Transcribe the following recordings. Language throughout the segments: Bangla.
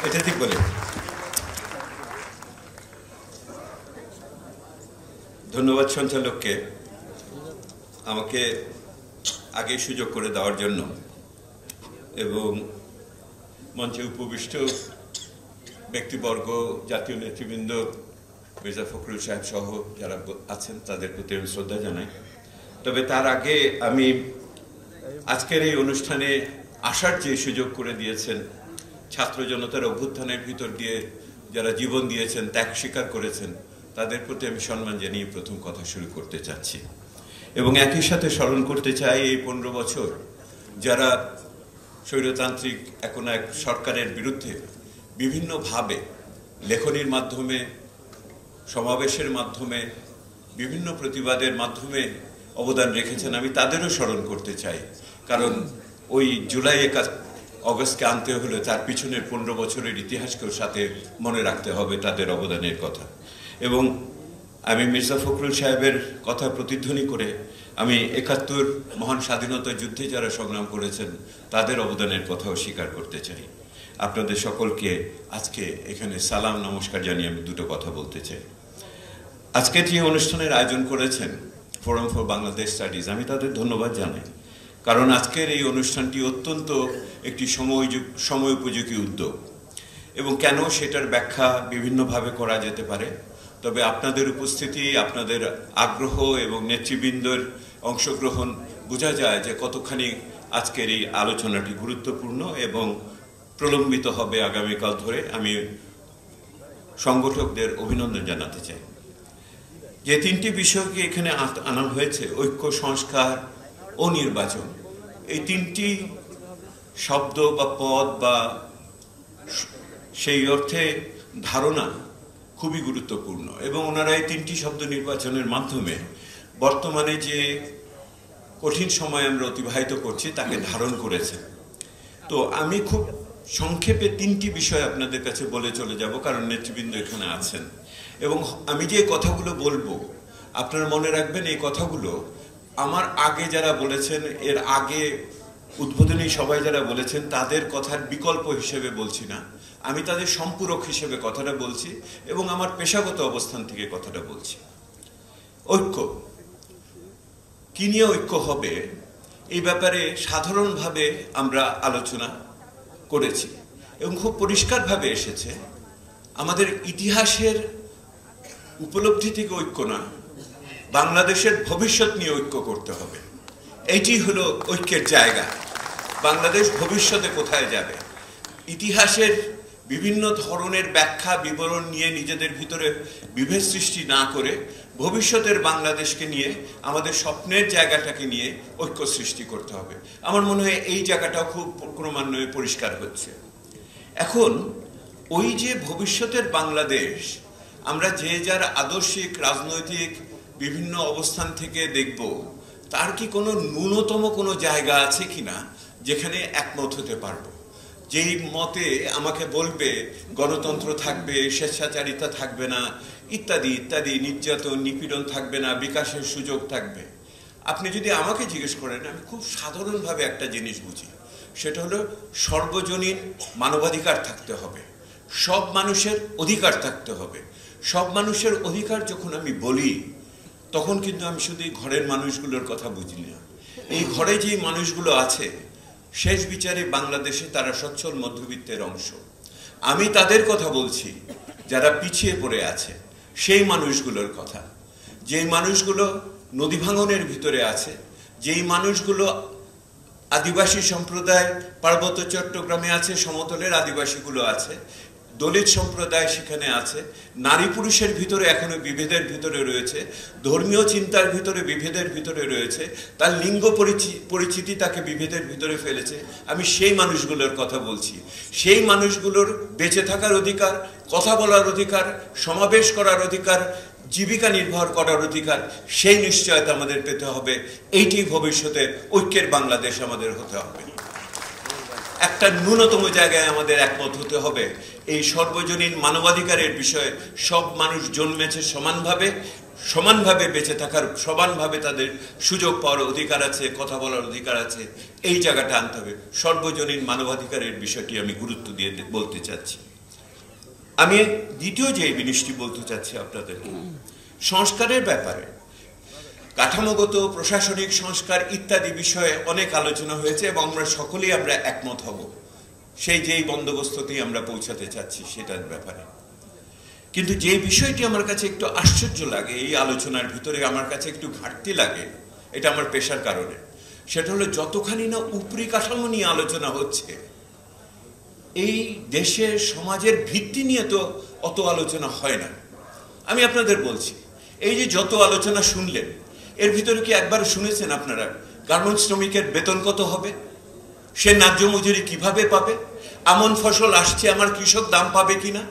এটা ঠিক বলে। ধন্যবাদ সঞ্চালককে আমাকে আগে সুযোগ করে দেওয়ার জন্য এবং মঞ্চে উপবিষ্ট ব্যক্তিবর্গ, জাতীয় নেতৃবৃন্দ, মির্জা ফখরুল সাহেব সহ যারা আছেন তাদের প্রতি আমি শ্রদ্ধা জানাই। তবে তার আগে আমি আজকের এই অনুষ্ঠানে আসার যে সুযোগ করে দিয়েছেন, ছাত্র জনতার অভ্যুত্থানের ভিতর দিয়ে যারা জীবন দিয়েছেন, ত্যাগ স্বীকার করেছেন, তাদের প্রতি আমি সম্মান জানিয়ে প্রথম কথা শুরু করতে চাচ্ছি এবং একই সাথে স্মরণ করতে চাই এই 15 বছর যারা স্বৈরতান্ত্রিক এখন এক সরকারের বিরুদ্ধে বিভিন্নভাবে লেখনীর মাধ্যমে, সমাবেশের মাধ্যমে, বিভিন্ন প্রতিবাদের মাধ্যমে অবদান রেখেছেন, আমি তাদেরও স্মরণ করতে চাই। কারণ ওই জুলাই অগস্টকে আনতে হলে তার পিছনের 15 বছরের ইতিহাসকেও সাথে মনে রাখতে হবে তাদের অবদানের কথা। এবং আমি মির্জা ফখরুল সাহেবের কথা প্রতিধ্বনি করে আমি 71 মহান স্বাধীনতা যুদ্ধে যারা সংগ্রাম করেছেন তাদের অবদানের কথাও স্বীকার করতে চাই। আপনাদের সকলকে আজকে এখানে সালাম নমস্কার জানিয়ে আমি দুটো কথা বলতে চাই। আজকে যে অনুষ্ঠানের আয়োজন করেছেন ফোরাম ফর বাংলাদেশ স্টাডিজ, আমি তাদের ধন্যবাদ জানাই। কারণ আজকের এই অনুষ্ঠানটি অত্যন্ত একটি সময় উপযোগী উদ্যোগ এবং কেন সেটার ব্যাখ্যা বিভিন্নভাবে করা যেতে পারে। তবে আপনাদের উপস্থিতি, আপনাদের আগ্রহ এবং নেতৃবৃন্দের অংশগ্রহণ বোঝা যায় যে কতখানি আজকের এই আলোচনাটি গুরুত্বপূর্ণ এবং প্রলম্বিত হবে আগামীকাল ধরে। আমি সংগঠকদের অভিনন্দন জানাতে চাই। যে তিনটি বিষয়কে এখানে আনা হয়েছে, ঐক্য, সংস্কার ও নির্বাচন, এই তিনটি শব্দ বা পদ বা সেই অর্থে ধারণা খুবই গুরুত্বপূর্ণ এবং ওনারা এই তিনটি শব্দ নির্বাচনের মাধ্যমে বর্তমানে যে কঠিন সময় আমরা অতিবাহিত করছি তাকে ধারণ করেছে। তো আমি খুব সংক্ষেপে তিনটি বিষয় আপনাদের কাছে বলে চলে যাব, কারণ নেতৃবৃন্দ এখানে আছেন এবং আমি যে কথাগুলো বলবো আপনারা মনে রাখবেন এই কথাগুলো আমার আগে যারা বলেছেন, এর আগে উদ্বোধনী সবাই যারা বলেছেন তাদের কথার বিকল্প হিসেবে বলছি না, আমি তাদের সম্পূরক হিসেবে কথাটা বলছি এবং আমার পেশাগত অবস্থান থেকে কথাটা বলছি। ঐক্য, কি নিয়ে ঐক্য হবে এই ব্যাপারে সাধারণভাবে আমরা আলোচনা করেছি এবং খুব পরিষ্কারভাবে এসেছে আমাদের ইতিহাসের উপলব্ধি থেকে ঐক্য না, বাংলাদেশের ভবিষ্যৎ নিয়ে ঐক্য করতে হবে। এইটি হলো ঐক্যের জায়গা। বাংলাদেশ ভবিষ্যতে কোথায় যাবে, ইতিহাসের বিভিন্ন ধরনের ব্যাখ্যা বিবরণ নিয়ে নিজেদের ভিতরে বিভেদ সৃষ্টি না করে ভবিষ্যতের বাংলাদেশকে নিয়ে, আমাদের স্বপ্নের জায়গাটাকে নিয়ে ঐক্য সৃষ্টি করতে হবে। আমার মনে হয় এই জায়গাটাও খুব ক্রমান্বয়ে পরিষ্কার হচ্ছে। এখন ওই যে ভবিষ্যতের বাংলাদেশ আমরা যে যার আদর্শিক রাজনৈতিক বিভিন্ন অবস্থান থেকে দেখব, তার কি কোনো ন্যূনতম কোনো জায়গা আছে কিনা যেখানে একমত হতে পারবো, যেই মতে আমাকে বলবে গণতন্ত্র থাকবে, স্বেচ্ছাচারিতা থাকবে না, ইত্যাদি ইত্যাদি, নির্যাতন নিপীড়ন থাকবে না, বিকাশের সুযোগ থাকবে। আপনি যদি আমাকে জিজ্ঞেস করেন, আমি খুব সাধারণভাবে একটা জিনিস বুঝি, সেটা হলো সর্বজনীন মানবাধিকার থাকতে হবে, সব মানুষের অধিকার থাকতে হবে। সব মানুষের অধিকার যখন আমি বলি তখন কিন্তু আমি শুধু ঘরের মানুষগুলোর কথা বুঝি না, এই ঘরে যেই মানুষগুলো আছে শেষ বিচারে বাংলাদেশে তারা সচ্ছল মধ্যবিত্তের অংশ। আমি তাদের কথা বলছি যারা পিছিয়ে পড়ে আছে, সেই মানুষগুলোর কথা, যেই মানুষগুলো নদী ভাঙনের ভিতরে আছে, যেই মানুষগুলো আদিবাসী সম্প্রদায় পার্বত্য চট্টগ্রামে আছে, সমতলের আদিবাসীগুলো আছে, দলিত সম্প্রদায় সেখানে আছে, নারী পুরুষের ভিতরে এখনো বিভেদের ভিতরে রয়েছে, ধর্মীয় চিন্তার ভিতরে বিভেদের ভিতরে রয়েছে, তার লিঙ্গ পরিচিতি তাকে বিভেদের ভিতরে ফেলেছে। আমি সেই মানুষগুলোর কথা বলছি। সেই মানুষগুলোর বেঁচে থাকার অধিকার, কথা বলার অধিকার, সমাবেশ করার অধিকার, জীবিকা নির্ভর করার অধিকার, সেই নিশ্চয়তা আমাদের পেতে হবে। এইটি ভবিষ্যতে ঐক্যের বাংলাদেশ আমাদের হতে হবে। একটা ন্যূনতম জায়গায় আমাদের একমত হতে হবে, এই সর্বজনীন মানবাধিকারের বিষয়ে সব মানুষ জন্মেছে সমানভাবে, সমানভাবে বেঁচে থাকার, সমানভাবে তাদের সুযোগ পাওয়ার অধিকার আছে, কথা বলার অধিকার আছে, এই জায়গাটা আনতে হবে। সর্বজনীন মানবাধিকারের বিষয়টি আমি গুরুত্ব দিয়ে বলতে চাচ্ছি। আমি দ্বিতীয় যে জিনিসটি বলতে চাচ্ছি আপনাদেরকে, সংস্কারের ব্যাপারে কাঠামোগত প্রশাসনিক সংস্কার ইত্যাদি বিষয়ে অনেক আলোচনা হয়েছে এবং আমরা সকলেই একমত হব সেই যেই বন্দোবস্ততেই আমরা পৌঁছাতে চাচ্ছি সেটার ব্যাপারে। কিন্তু যে বিষয়টি আমার কাছে একটু আশ্চর্য লাগে এই আলোচনার ভিতরে, আমার কাছে একটু ঘাটতি লাগে, এটা আমার পেশার কারণে, সেটা হলো যতখানি না উপরি কাঠামো নিয়ে আলোচনা হচ্ছে, এই দেশের সমাজের ভিত্তি নিয়ে তো অত আলোচনা হয় না। আমি আপনাদের বলছি, এই যে যত আলোচনা শুনলেন, এর ভিতরে কি একবার শুনেছেন আপনারা গার্মেন্টস শ্রমিকের বেতন কত হবে, সে ন্যায্য মজুরি কিভাবে পাবে, আমন ফসল আসছে আমার কৃষক দাম পাবে কিনা?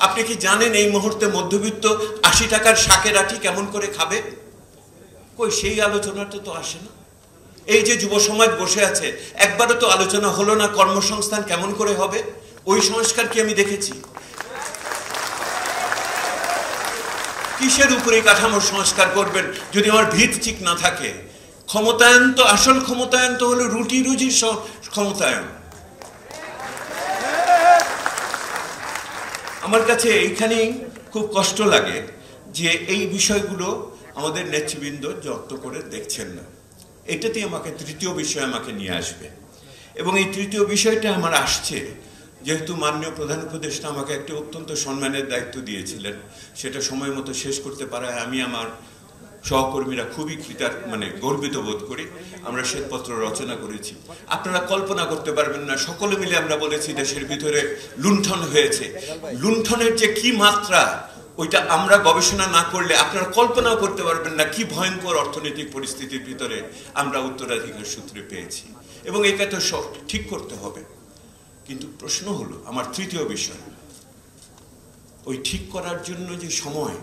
আপনি কি জানেন এই মুহূর্তে মধ্যবিত্ত 80 টাকার শাকের আটি কেমন করে খাবে? কই সেই আলোচনাটা তো আসে না। এই যে যুব সমাজ বসে আছে, একবারও তো আলোচনা হলো না কর্মসংস্থান কেমন করে হবে, ওই সংস্কার কি আমি দেখেছি? কিসের উপরে কাঠামোর সংস্কার করবেন যদি আমার ভিত ঠিক না থাকে? ক্ষমতায়ন তো, আসল ক্ষমতায়ন তো হলো রুটি রুজির ক্ষমতায়ন। আমার কাছে এইখানেই খুব কষ্ট লাগে যে এই বিষয়গুলো আমাদের নেতৃবৃন্দ যত্ন করে দেখছেন না। এটাতেই আমাকে তৃতীয় বিষয় আমাকে নিয়ে আসবে, এবং এই তৃতীয় বিষয়টা আমার আসছে যেহেতু মাননীয় প্রধান উপদেষ্টা আমাকে একটি অত্যন্ত সম্মানের দায়িত্ব দিয়েছিলেন, সেটা সময় মতো শেষ করতে পারায় আমি আমার সহকর্মীরা খুবই গর্বিত বোধ করি। আমরা শ্বেতপত্র রচনা করেছি, আপনারা কল্পনা করতে পারবেন না, সকলে মিলে আমরা বলেছি দেশের ভিতরে লুণ্ঠন হয়েছে। লুণ্ঠনের যে কি মাত্রা, ওইটা আমরা গবেষণা না করলে আপনারা কল্পনাও করতে পারবেন না কি ভয়ঙ্কর অর্থনৈতিক পরিস্থিতির ভিতরে আমরা উত্তরাধিকার সূত্রে পেয়েছি, এবং এটা তো ঠিক করতে হবে। কিন্তু প্রশ্ন হলো আমার তৃতীয় বিষয়, ওই ঠিক করার জন্য যে সময়,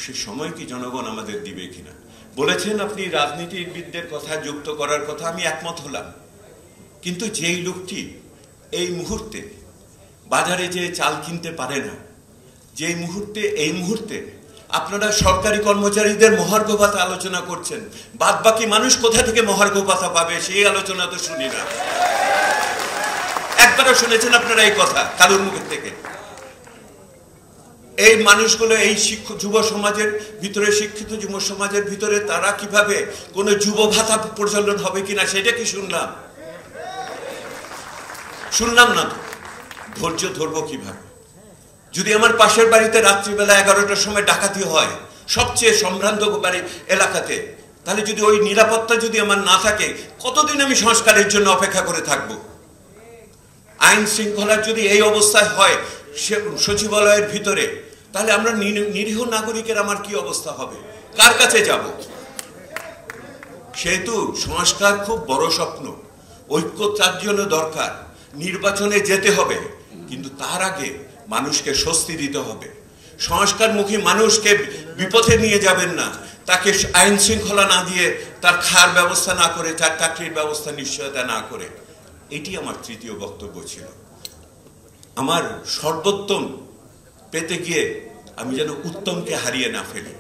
সে সময় কি জনগণ আমাদের দিবে কিনা? বলেছেন আপনি রাজনীতিবিদদের কথা যুক্ত করার কথা, আমি একমত হলাম, কিন্তু যেই লোকটি এই মুহূর্তে বাজারে যে চাল কিনতে পারে না, যেই মুহূর্তে এই মুহূর্তে আপনারা সরকারি কর্মচারীদের মহার্ঘ ভাতা আলোচনা করছেন, বাদ বাকি মানুষ কোথা থেকে মহার্ঘ ভাতা পাবে সেই আলোচনা তো শুনি না। একবারও শুনেছেন আপনারা এই কথা কারোর মুখের থেকে? এই মানুষগুলো এই যুব সমাজের ভিতরে, শিক্ষিত যুব সমাজের ভিতরে তারা কিভাবে কোনো যুব ভাতা প্রচলন হবে কিনা সেটা কি শুনলাম? শুনলাম না তো। ধৈর্য ধরবো কিভাবে? যদি আমার পাশের বাড়িতে রাত্রিবেলা 11টার সময় ডাকাতি হয়, সবচেয়ে সম্ভ্রান্ত বাড়ি এলাকাতে, তাহলে যদি ওই নিরাপত্তা যদি আমার না থাকে, কতদিন আমি সংস্কারের জন্য অপেক্ষা করে থাকবো? আইন শৃঙ্খলার যদি এই অবস্থায় হয় সচিবালয়ের ভিতরে, তাহলে আমরা নিরীহ নাগরিকের আমার কি অবস্থা হবে? কার কাছে যাব? সেহেতু সংস্কার খুব বড় স্বপ্ন, ঐক্য তার জন্য দরকার, নির্বাচনে যেতে হবে, কিন্তু তার আগে মানুষকে স্বস্তি দিতে হবে। সংস্কারমুখী মানুষকে বিপথে নিয়ে যাবেন না, তাকে আইন শৃঙ্খলা না দিয়ে, তার খাওয়ার ব্যবস্থা না করে, তার চাকরির ব্যবস্থা নিশ্চয়তা না করে। এটি আমার তৃতীয় বক্তব্য ছিল। আমার সর্বোত্তম পেতে গিয়ে আমি যেন উত্তমকে হারিয়ে না ফেলি।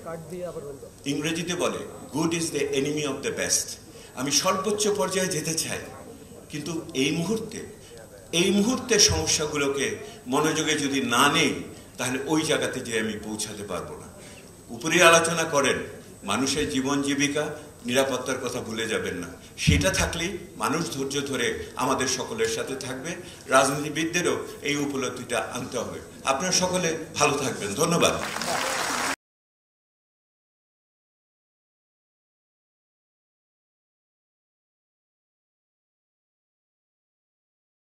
ইংরেজিতে বলে good is the enemy of the best. আমি সর্বোচ্চ পর্যায়ে যেতে চাই, কিন্তু এই মুহূর্তে সমস্যাগুলোকে মনোযোগে যদি না নেই, তাহলে ওই জায়গাতে যে আমি পৌঁছাতে পারবো না। উপরে আলোচনা করেন মানুষের জীবন জীবিকা, নিরাপত্তার কথা ভুলে যাবেন না। সেটা থাকলেই মানুষ ধৈর্য ধরে আমাদের সকলের সাথে থাকবে। রাজনীতিবিদদেরও এই উপলব্ধিটা আনতে হবে। আপনারা সকলে ভালো থাকবেন। ধন্যবাদ।